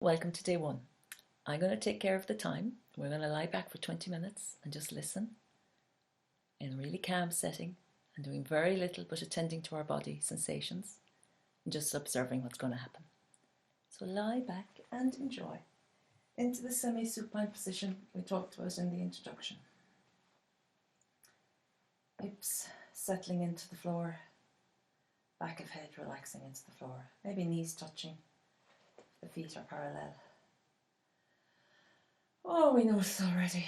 Welcome to day one. I'm going to take care of the time. We're going to lie back for 20 minutes and just listen in a really calm setting and doing very little but attending to our body sensations and just observing what's going to happen. So lie back and enjoy into the semi-supine position we talked about in the introduction. Hips settling into the floor, back of head relaxing into the floor, maybe knees touching. The feet are parallel. Oh, we know it already.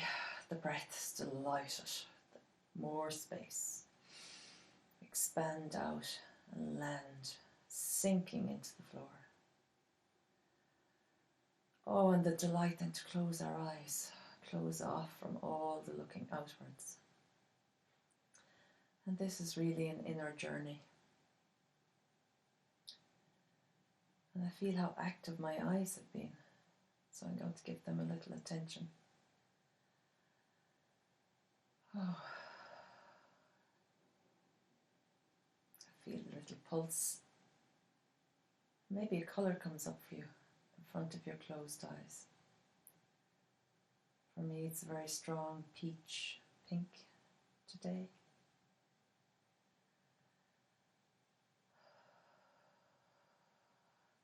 The breath's delighted. More space. Expand out and land, sinking into the floor. Oh, and the delight then to close our eyes. Close off from all the looking outwards. And this is really an inner journey. And I feel how active my eyes have been. So I'm going to give them a little attention. Oh. I feel a little pulse. Maybe a colour comes up for you in front of your closed eyes. For me it's a very strong peach pink today.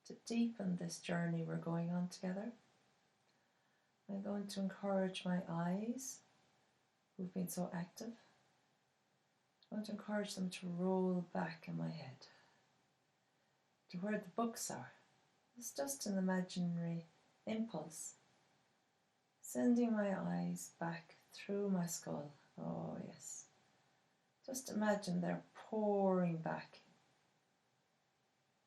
To deepen this journey we're going on together, I'm going to encourage my eyes, who've been so active. I'm going to encourage them to roll back in my head to where the books are. It's just an imaginary impulse, sending my eyes back through my skull. Oh yes, just imagine they're pouring back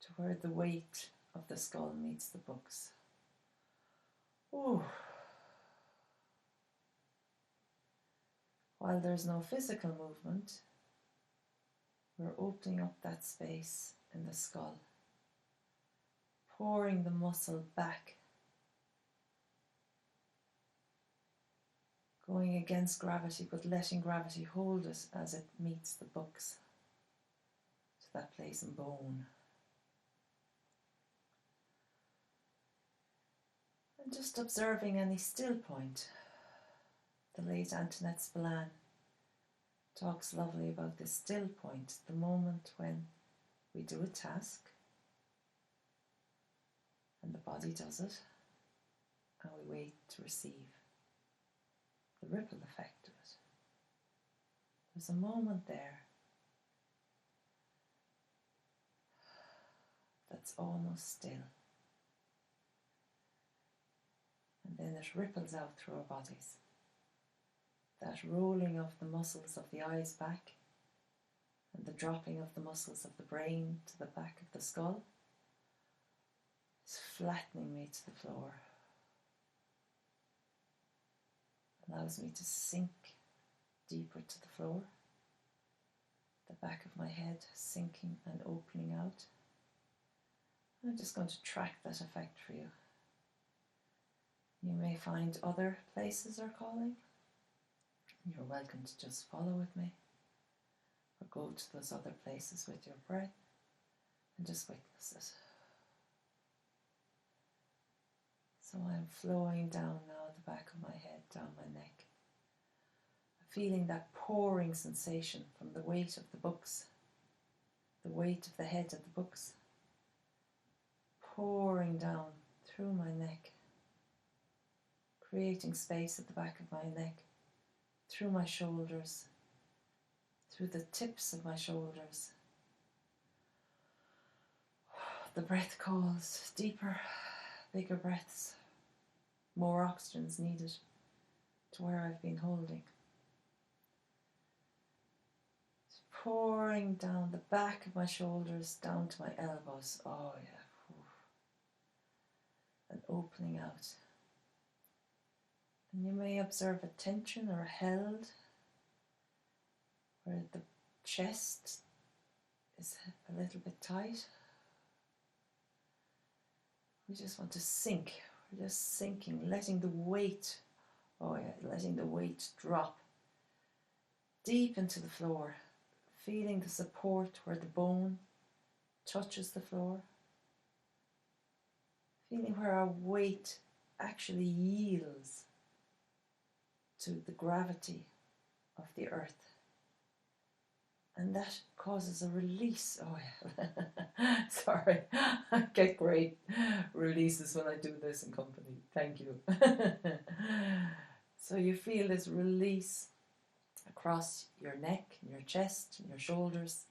to where the weight of the skull meets the books. Ooh. While there's no physical movement, we're opening up that space in the skull, pouring the muscle back, going against gravity, but letting gravity hold it as it meets the books to that place in bone. And just observing any still point. The late Antoinette Spillane talks lovely about this still point, the moment when we do a task and the body does it and we wait to receive the ripple effect of it. There's a moment there that's almost still, and then it ripples out through our bodies. That rolling of the muscles of the eyes back and the dropping of the muscles of the brain to the back of the skull is flattening me to the floor. Allows me to sink deeper to the floor. The back of my head sinking and opening out. I'm just going to track that effect for you. You may find other places are calling. You're welcome to just follow with me or go to those other places with your breath and just witness it. So I'm flowing down now the back of my head, down my neck, feeling that pouring sensation from the weight of the books, the weight of the head of the books, pouring down through my neck, creating space at the back of my neck, through my shoulders, through the tips of my shoulders. The breath calls, deeper, bigger breaths, more oxygen's needed to where I've been holding. It's pouring down the back of my shoulders, down to my elbows. Oh yeah. And opening out. And you may observe a tension or a held where the chest is a little bit tight. We just want to sink. We're just sinking, letting the weight, letting the weight drop deep into the floor, feeling the support where the bone touches the floor, Feeling where our weight actually yields to the gravity of the earth. And that causes a release. Oh yeah, sorry, I get great releases when I do this in company. Thank you. So you feel this release across your neck, and your chest, and your shoulders.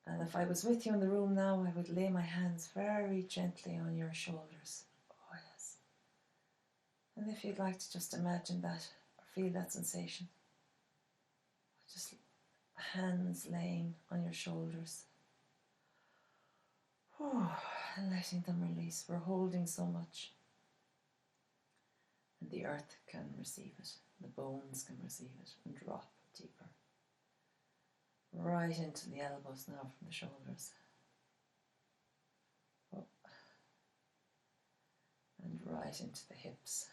And if I was with you in the room now, I would lay my hands very gently on your shoulders. Oh yes. And if you'd like to just imagine that, or feel that sensation, just hands laying on your shoulders. And letting them release. We're holding so much. And the earth can receive it. The bones can receive it and drop deeper. Right into the elbows now from the shoulders. Up. And right into the hips.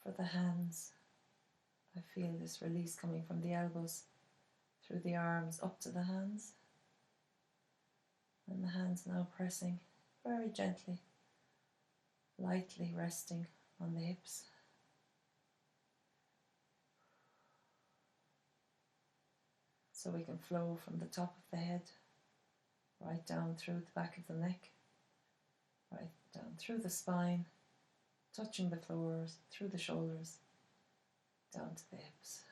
For the hands, I feel this release coming from the elbows, through the arms, up to the hands. And the hands now pressing very gently, lightly resting on the hips. So we can flow from the top of the head, right down through the back of the neck, right down through the spine, touching the floors, through the shoulders, down to the hips.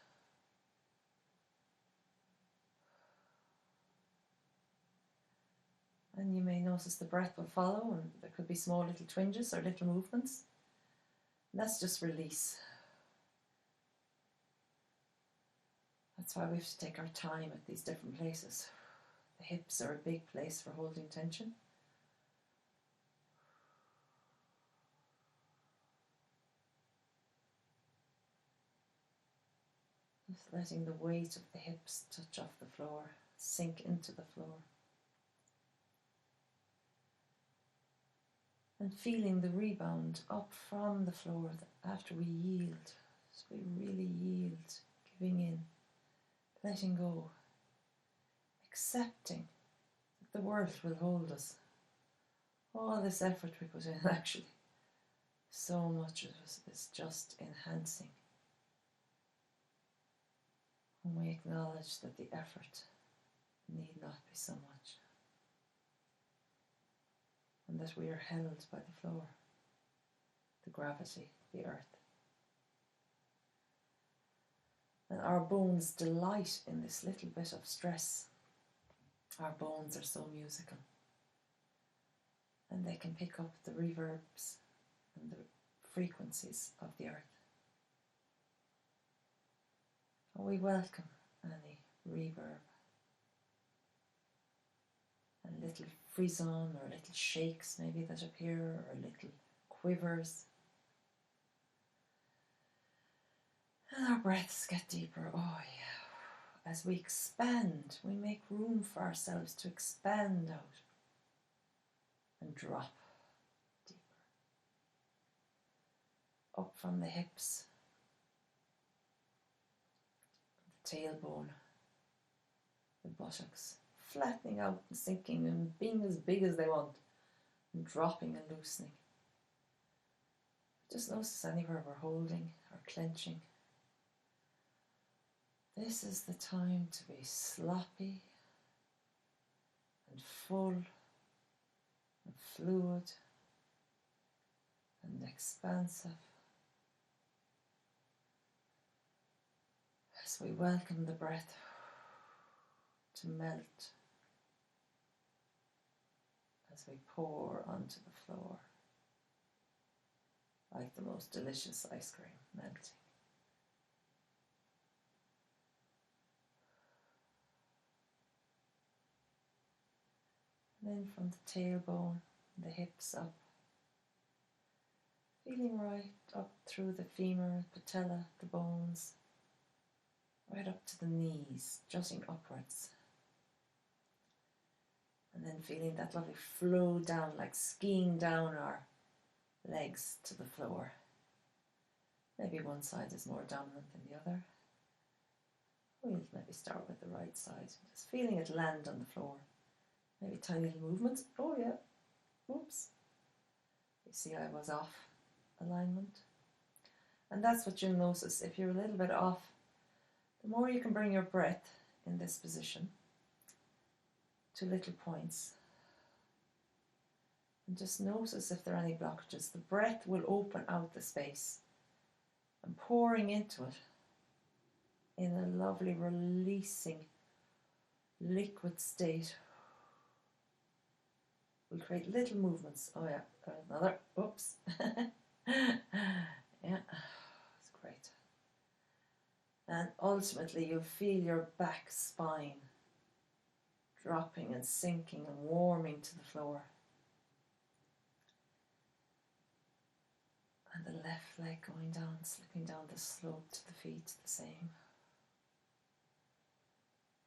And you may notice the breath will follow, and there could be small little twinges or little movements. And that's just release. That's why we have to take our time at these different places. The hips are a big place for holding tension. Just letting the weight of the hips touch off the floor, sink into the floor. And feeling the rebound up from the floor after we yield. So we really yield, giving in, letting go, accepting that the world will hold us. All this effort we put in, actually, so much of it is just enhancing. And we acknowledge that the effort need not be so much. And that we are held by the floor, the gravity, the earth. And our bones delight in this little bit of stress. Our bones are so musical. And they can pick up the reverbs and the frequencies of the earth. And we welcome any reverb and little frisson or little shakes maybe that appear, or little quivers. And our breaths get deeper. Oh yeah. As we expand, we make room for ourselves to expand out and drop deeper. Up from the hips, the tailbone, the buttocks, flattening out and sinking and being as big as they want, and dropping and loosening. Just notice anywhere we're holding or clenching. This is the time to be sloppy and full and fluid and expansive as we welcome the breath to melt as we pour onto the floor like the most delicious ice cream melting. And then from the tailbone, the hips up, feeling right up through the femur, patella, the bones, right up to the knees, jutting upwards. And then feeling that lovely flow down, like skiing down our legs to the floor. Maybe one side is more dominant than the other. We'll maybe start with the right side, just feeling it land on the floor. Maybe tiny little movements. Oh yeah, oops. You see I was off alignment. And that's what you'll notice. If you're a little bit off, the more you can bring your breath in this position to little points. And just notice if there are any blockages. The breath will open out the space and pouring into it in a lovely releasing liquid state. We'll create little movements. Oh yeah, another, oops. Yeah, it's great. And ultimately you'll feel your back spine dropping and sinking and warming to the floor. And the left leg going down, slipping down the slope to the feet, the same.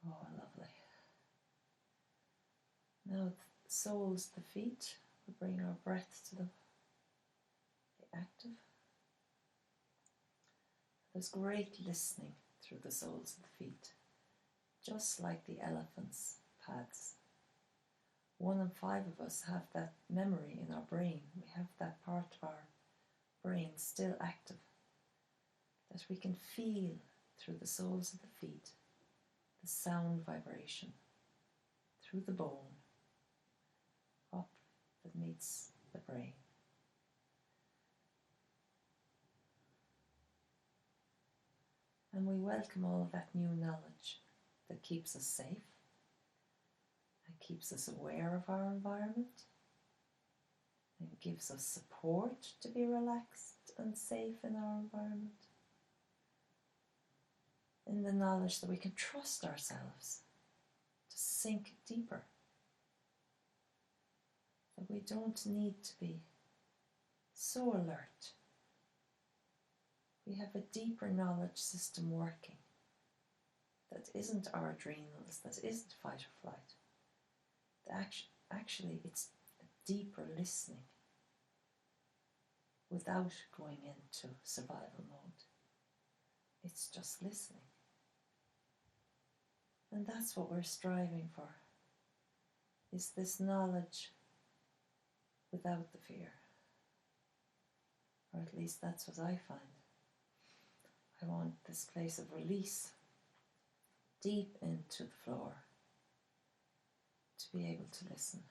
Oh, lovely. Now the soles, the feet, we bring our breath to the active. There's great listening through the soles of the feet, just like the elephant's pads. 1 in 5 of us have that memory in our brain. We have that part of our brain still active, that we can feel through the soles of the feet, the sound vibration through the bone, up that meets the brain. And we welcome all of that new knowledge that keeps us safe and keeps us aware of our environment and gives us support to be relaxed and safe in our environment. In the knowledge that we can trust ourselves to sink deeper, that we don't need to be so alert. We have a deeper knowledge system working that isn't our adrenals, that isn't fight or flight. Actually, it's a deeper listening without going into survival mode. It's just listening. And that's what we're striving for, is this knowledge without the fear. Or at least that's what I find. I want this place of release deep into the floor to be able to listen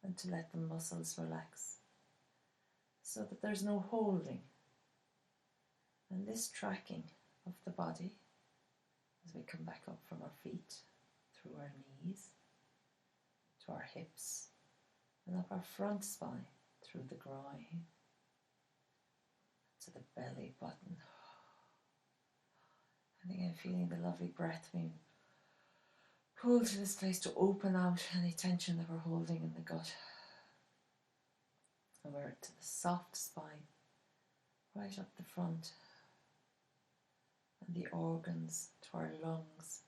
and to let the muscles relax so that there's no holding. And this tracking of the body as we come back up from our feet, through our knees, to our hips, and up our front spine, through the groin, to the belly button. And again, feeling the lovely breath being pulled to this place to open out any tension that we're holding in the gut. And we're to the soft spine, right up the front, and the organs, to our lungs.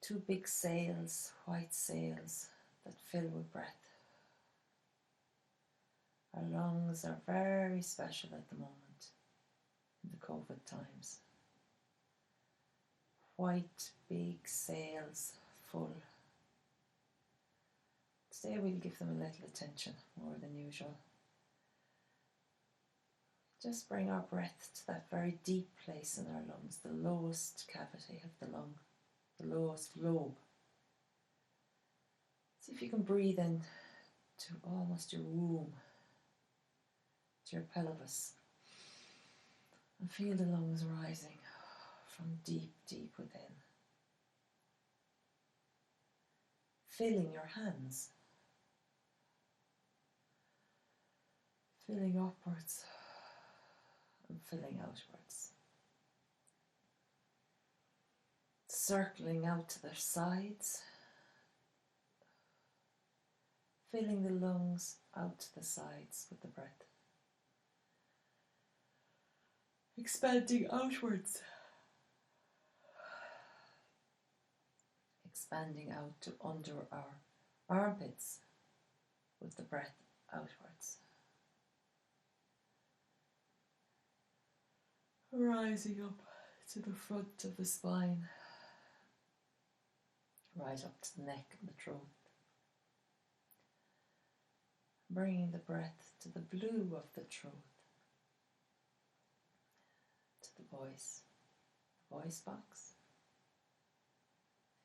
2 big sails, white sails, that fill with breath. Our lungs are very special at the moment, in the COVID times. White, big sails, full. Today we'll give them a little attention, more than usual. Just bring our breath to that very deep place in our lungs, the lowest cavity of the lung, the lowest lobe. See if you can breathe in to almost your womb, to your pelvis, and feel the lungs rising from deep, deep within. Filling your hands, filling upwards and filling outwards. Circling out to their sides, filling the lungs out to the sides with the breath. Expanding outwards. Expanding out to under our armpits with the breath outwards. rising up to the front of the spine, right up to the neck and the throat. Bringing the breath to the blue of the throat, to the voice box.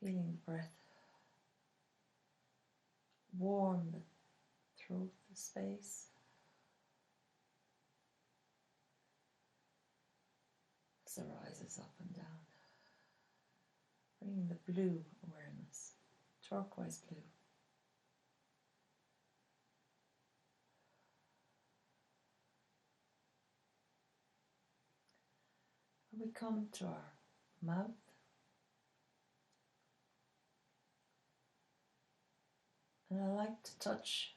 Feeling the breath warm the throat, the space. As it rises up and down. Bringing the blue awareness, turquoise blue. And we come to our mouth. And I like to touch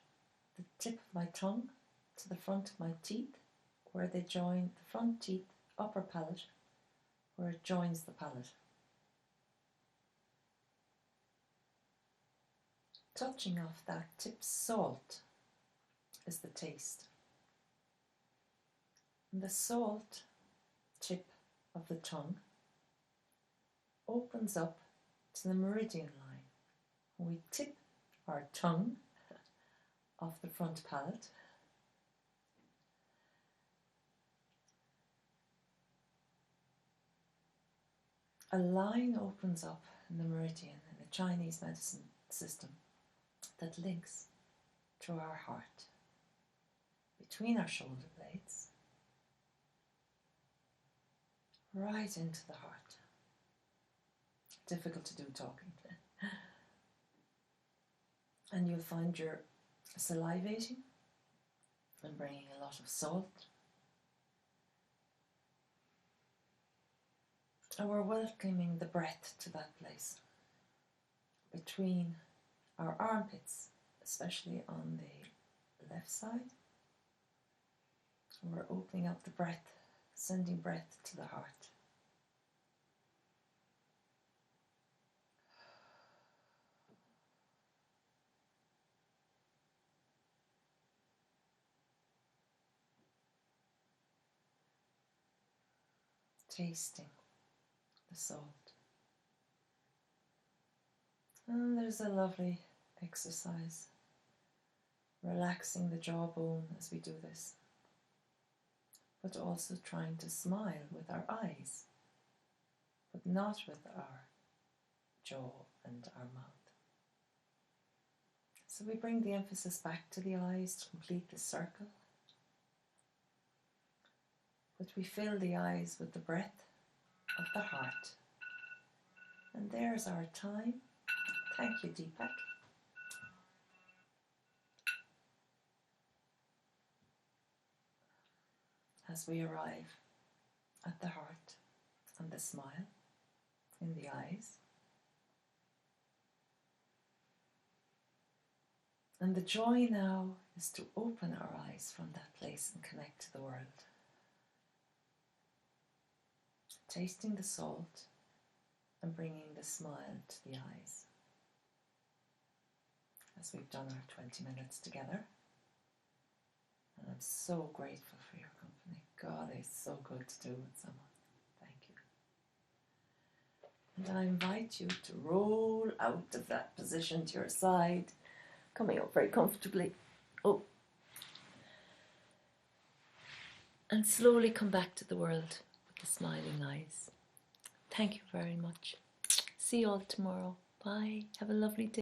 the tip of my tongue to the front of my teeth, where they join the front teeth, upper palate, where it joins the palate. Touching off that tip salt is the taste. And the salt tip of the tongue opens up to the meridian line. And we tip our tongue off the front palate. A line opens up in the meridian in the Chinese medicine system that links to our heart, between our shoulder blades, right into the heart. Difficult to do talking. And you'll find you're salivating and bringing a lot of salt. And we're welcoming the breath to that place, between our armpits, especially on the left side. And we're opening up the breath, sending breath to the heart. Tasting the salt. And there's a lovely exercise, relaxing the jawbone as we do this, but also trying to smile with our eyes, but not with our jaw and our mouth. So we bring the emphasis back to the eyes to complete the circle. But we fill the eyes with the breath of the heart. And there's our time. Thank you, Deepak. As we arrive at the heart and the smile in the eyes. And the joy now is to open our eyes from that place and connect to the world. Tasting the salt and bringing the smile to the eyes. As we've done our 20 minutes together. And I'm so grateful for your company. God, it's so good to do with someone. Thank you. And I invite you to roll out of that position to your side, coming up very comfortably. Oh. And slowly come back to the world. The smiling eyes. Thank you very much. See you all tomorrow. Bye. Have a lovely day.